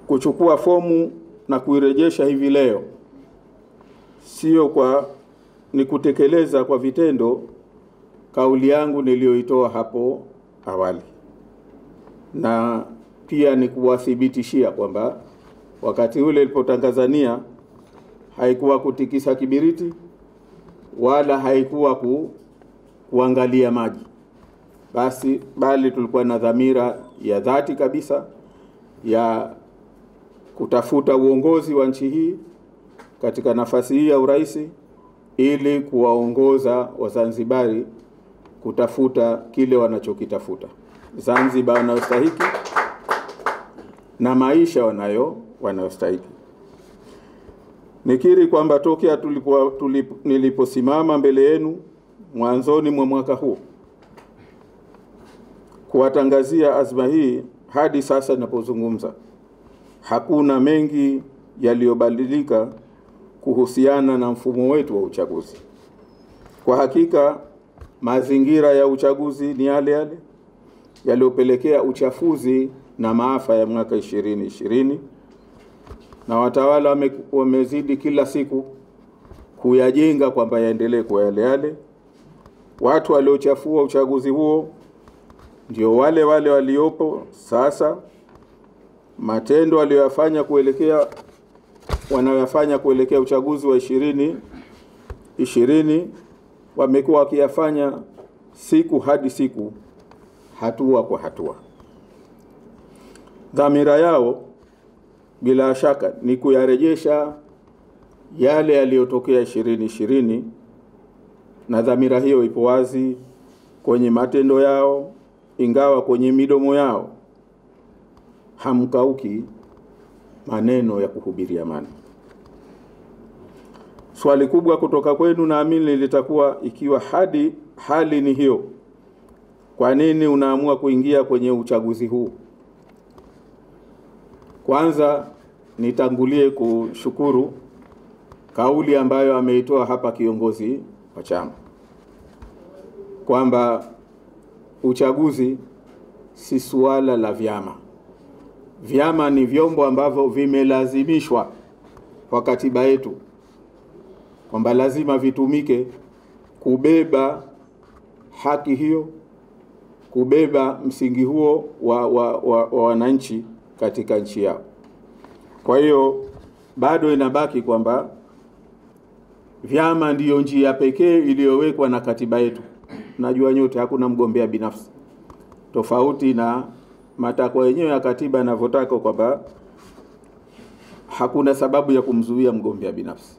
kuchukua fomu na kuirejesha hivi leo sio ni kutekeleza kwa vitendo kauli yangu niliyoitoa hapo awali, na pia ni kuwathibitishia kwamba wakati ule nilipotangazania haikuwa kutikisa kibiriti wala haikuwa kuangalia maji bali tulikuwa na dhamira ya dhati kabisa ya kutafuta uongozi wa nchi hii katika nafasi hii ya urais, ili kuwaongoza Wazanzibari kutafuta kile wanachokitafuta, Zanzibar wanayostahiki na maisha wanayostahiki. Nikiri kwamba tokea niliposimama mbele yenu mwanzoni mwa mwaka huu kuwatangazia azma hii hadi sasa ninapozungumza, hakuna mengi yaliyobadilika kuhusiana na mfumo wetu wa uchaguzi. Kwa hakika mazingira ya uchaguzi ni yale yale yaliyopelekea uchafuzi na maafa ya mwaka 2020, na watawala wamezidi kila siku kuyajenga kwamba yaendelee kwa yale yale. Watu waliochafua uchaguzi huo ndio wale waliopo sasa. Matendo wanayofanya kuelekea uchaguzi wa 2020 wamekuwa wakiyafanya siku hadi siku, hatua kwa hatua. Dhamira yao bila shaka ni kuyarejesha yale yaliyotokea 2020, na dhamira hiyo ipo wazi kwenye matendo yao, ingawa kwenye midomo yao hamkauki maneno ya kuhubiri amani. Swali kubwa kutoka kwenu naamini litakuwa, ikiwa hali ni hiyo, kwa nini unaamua kuingia kwenye uchaguzi huu? Kwanza nitangulie kushukuru kauli ambayo ameitoa hapa kiongozi wa chama kwamba uchaguzi si suala la vyama. Vyama ni vyombo ambavyo vimelazimishwa kwa katiba yetu kwamba lazima vitumike kubeba haki hiyo, kubeba msingi huo wa wananchi katika nchi yao. Kwa hiyo bado inabaki kwamba vyama ndiyo njia pekee iliyowekwa na katiba yetu. Najua nyote hakuna mgombea binafsi, tofauti na matakwa yenyewe ya katiba yanavyotaka kwamba hakuna sababu ya kumzuia mgombea binafsi.